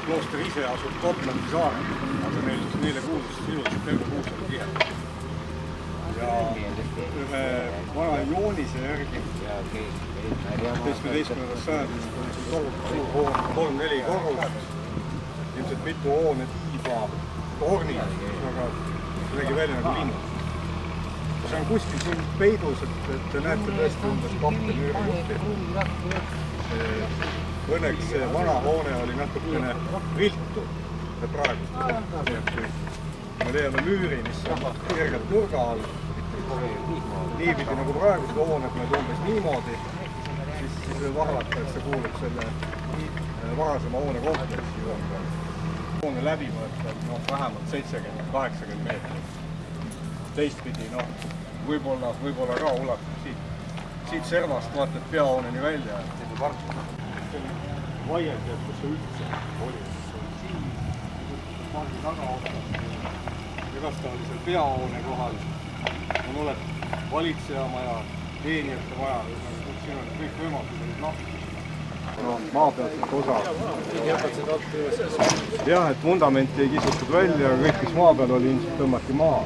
Klooster ise asub Kotlandi saarel, aga neile kuulus sisuliselt terve Kuusalu kihe. Ja ühe vana joonise järgi 17. sajandist oli siin tohutu suur hoon, 3-4 korrugat, ilmselt mitu hoone tiiba, tornid, aga see nägi välja nagu linn. See on kuskil siin peidus, et te näete tõesti umbes 2 müüri. Õnneks see vana hoone oli natukene viltu praegu. Me leiame müüri, mis on kergelt nurga all. Niipidi nagu praegused hooned, need umbes niimoodi, siis vahlata, et see kuulub selle varasema hoone kompleksi juurde. Hoone läbimõõt on vähemalt 70-80 meetrit. Teistpidi, võib-olla ka ulatub siit servast vaatad peahooneni välja. Vaieldi, et kus see üldse oli. Siin pargi tagaosa. Ja kas ta oli seal peahoone kohal. On oled valitsejamaja, teenijate maja. Siin on kõik võimalused lahti. Maapealset osa. Jah, et vundamenti ei kisutud välja, kõik, mis maa peal oli, ilmselt tõmmati maa.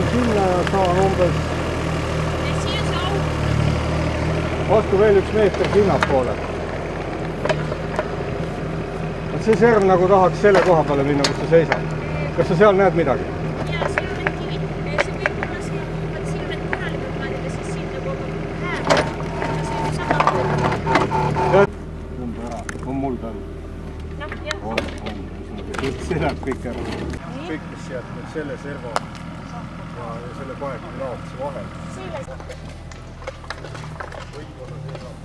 Sinna ja saan umbes vastu veel 1 meeter sinnapoole. See serv nagu tahaks selle koha peale minna, kus sa seisad. Kas sa seal näed midagi? Jaa, siin on need kivid. See võib olla siin on need korralikud mõelda, siis siin nagu hääb. Tõmba ära, on mul peal. See läheb kõik ära. Kõik, mis sealt selle serva ja selle paegi laotuse vahel. Võib-olla see saab.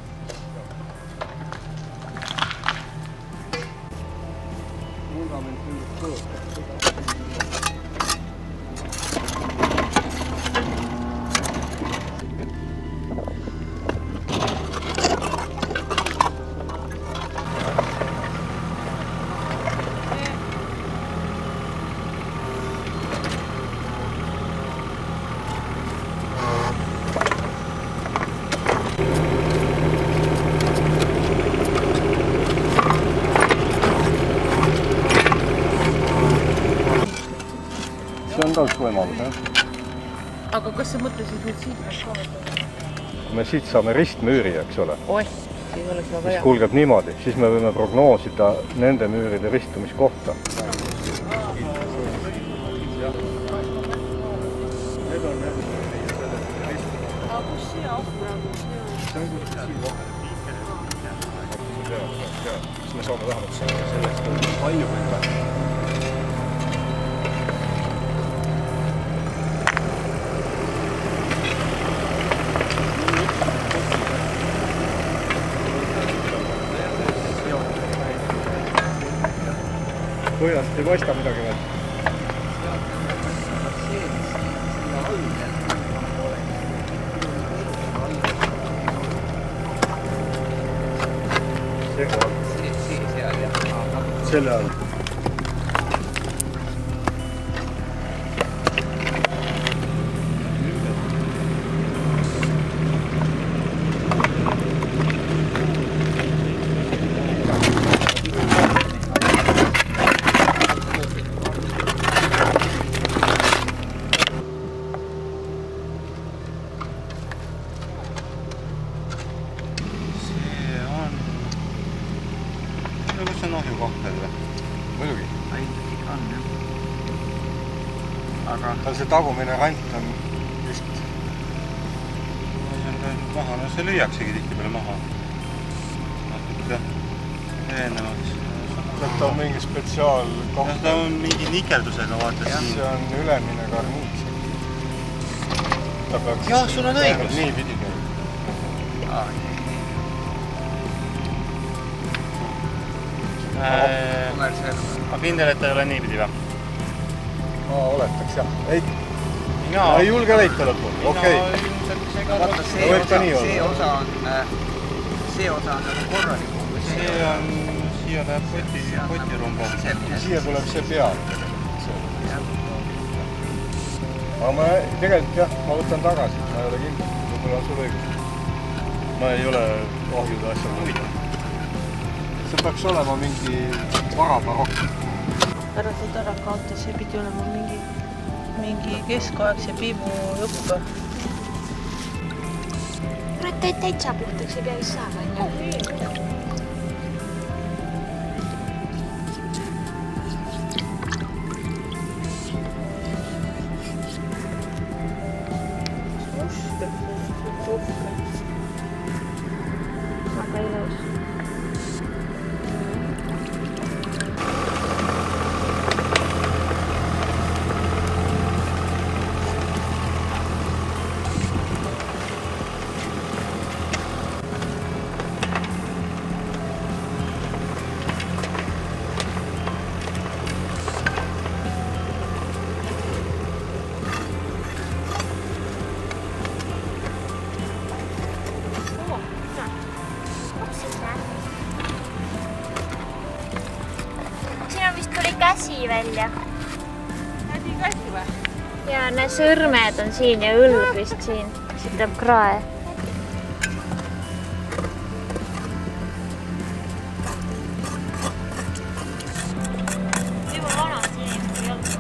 Vundament nüüd tõotab. See on ka üks võimalus, jah? Aga kas sa mõtlesid nüüd siit ka? Kui me siit saame ristmüüri, eks ole, Siis oleks väga mis kulgeb niimoodi, siis me võime prognoosida nende müüride ristumiskohta. Siis me saame vähemalt sellest palju võtta. Põhjast ei paista midagi veel. Selle all. See on ahju kohtel või? Muidugi. Ikka on, jah. Aga... see tagumine rant on vist... See on ka maha, no see lüüaksegi tihti peale maha. veenemaks. Ta on mingi spetsiaalkoht. Ta on mingi nikeldusega, vaata siin. See on ülemine karniis. Jah, sul on õigus. Nii pidi käib. Ma kindel, et ta ei ole nii pidi või? Ma oletaks, jah. Ei julge leita lõpuni. Okei. See osa on nagu korralikum. Siia läheb potirumba. Siia tuleb see peal. Aga ma tegelikult jah, ma võtan tagasi. Ma ei ole kindel. Võib-olla on sul õigus. Ma ei ole ahjude asja huvitav. See peaks olema mingi varabarokk. Pärast ära kaotas, see pidi olema mingi keskaegse piimu jupp. Kurat, täitsa puhtaks ei pea vist saama, on ju? Väga ilus. Käsi välja. Nädi käsi või? Ja ne sõrmed on siin ja õlg vist siin. Siit tuleb krae. Juba vanad inimesed ei olnud.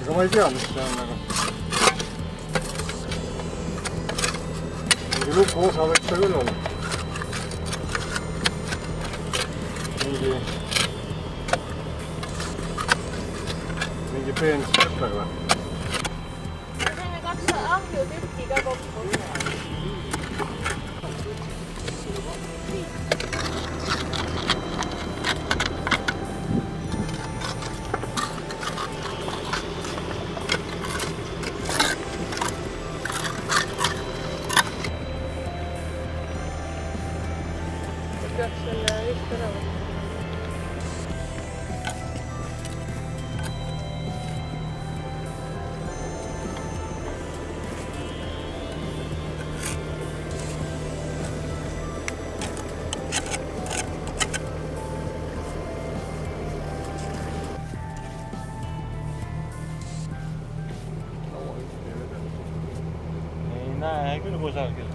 Aga ma ei tea, mis see on, aga mingi luku osa võiks ta küll olla. Mingi peen stepper või? Saime 2 ahju tükki ka kokku. Peaks selle just ära võtma. Ei näe küll kusagil.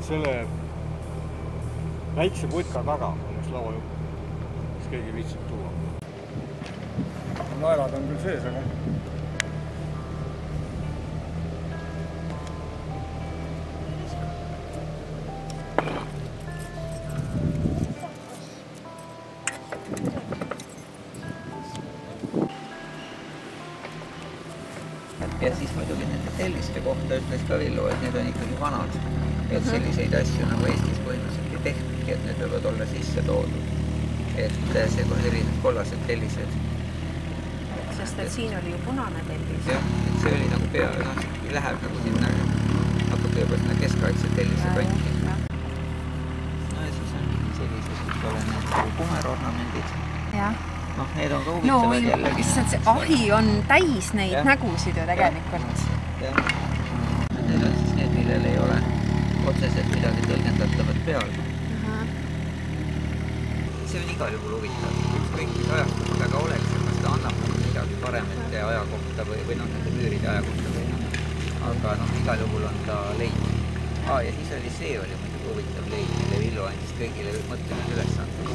Selle väikse putka taga on üks lauajupp, mis keegi viitsib tuua. Naelad on küll sees, aga ja siis muidugi nende telliste kohta ütles ka Villu, et need on ikkagi vanad. Et selliseid asju nagu Eestis põhimõtteliselt ei tehtigi, et need võivad olla sisse toodud. Et see on erinevad kollased tellised. Sest et siin oli ju punane tellis. Jah, et see oli nagu pea, läheb nagu sinna, hakkab juba sinna keskaegse tellise kanti. No ja siis on sellised, mis olen need kumerornamendid. Jah. Noh, need on ka huvitavad jällegi. Issand, see ahi on täis neid nägusid ju tegelikult. Jah. Need on siis need, millel ei ole otseselt midagi tõlgendatavat peal. see on igal juhul huvitav, ükskõik mis ajastus taga oleks, et seda annab midagi paremate aja kohta või noh, nende müüride aja kohta või noh. Aga noh, igal juhul on ta leid. Ja siis oli see oli muidugi huvitav leid, mille Villu andis kõigile mõtlemise ülesandeks.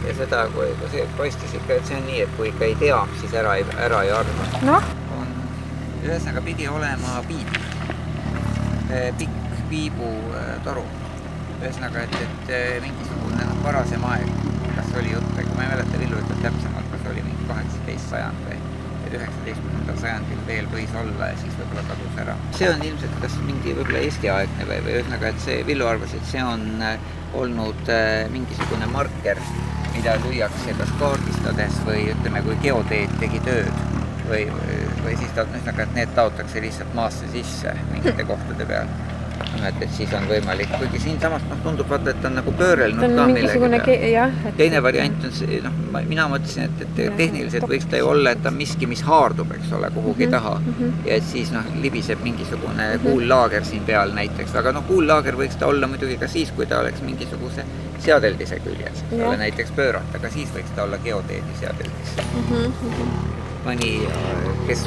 Ja seda, kui see paistis ikka, et see on nii, et kui ikka ei tea, siis ära ei arva. Noh? Ühesõnaga pidi olema piip, pikk piibutoru. Ühesõnaga, et mingisugune varasem aeg, kas oli jutt, kui ma ei mäleta, Villu ütleb täpsemalt, kas oli mingi 18. sajand või 19. sajandil veel võis olla ja siis võib-olla kadus ära. See on ilmselt kas mingi võib-olla Eesti-aegne või ühesõnaga, et see Villu arvas, et see on olnud mingisugune marker, mida lüüakse kas kaardistades või ütleme, kui geoteed tegi tööd või siis ühesõnaga, et need taotakse lihtsalt maasse sisse mingite kohtade peal. Et siis on võimalik, kuigi siin samast tundub vaata, et on nagu pöörelnud ka millegi peal. Teine variant on see, mina mõtlesin, et tehniliselt võiks ta ju olla, et ta on miski, mis haardub, eks ole, kuhugi taha. Ja et siis libiseb mingisugune kuullaager siin peal näiteks. Aga kuullaager võiks ta olla muidugi ka siis, kui ta oleks mingisuguse seadeldise küljes. Näiteks pöörata, aga siis võiks ta olla geoteedi seadeldis. Mõni, kes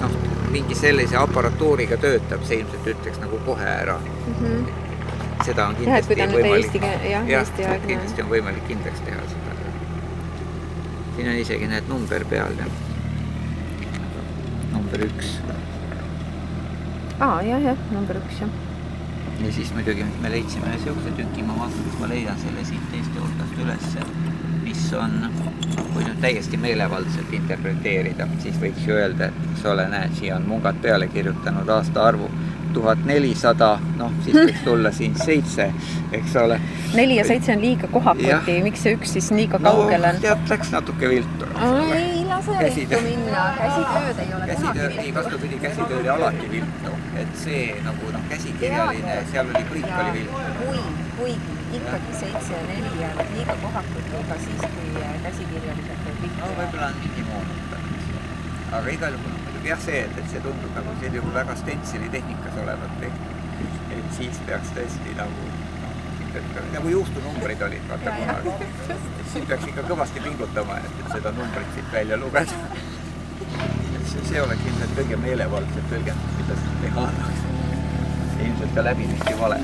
mingi sellise aparatuuriga töötab, see ilmselt ütleks nagu kohe ära. Seda on kindlasti võimalik. Kindlasti on võimalik kindlaks teha seda. Siin on isegi need number peal. Number 1. Number 1, jah. Ja siis muidugi me leidsime seokse tüki, ma vaatan, kas ma leian selle siit teiste hulgast üles, mis on, kui nüüd täiesti meelevaldselt interpreteerida, siis võiks ju öelda, et eks ole, näed, siia on mungad peale kirjutanud aastaarvu 1400, siis võiks tulla siin 7, eks ole. 4 ja 7 on liiga kohakuti, miks see 1 siis nii ka kaugel on? Tead, läks natuke viltu. Ei lase viltu minna, käsitööd ei ole kunagi viltu. Ei, vastupidi, käsitöö oli alati viltu, et see nagu käsikirjaline, seal oli kõik oli viltu. Kui ikkagi 7 ja 4 on liiga kohakuti, aga siis kui käsikirjaliselt on viltu. Võib-olla on mingi moonutamine. Aga igal juhul muidugi jah see, et see tundub nagu sel juhul väga stensili tehnikas olevat tehtud. Et siis peaks tõesti nagu juustunumbrid olid, vaata kunagi. Siis peaks ikka kõvasti pingutama, et seda numbrit siit välja lugeda. See oleks ilmselt kõige meelevaldselt tõlgendus, mida siin teha annaks. Ilmselt ka läbi vale.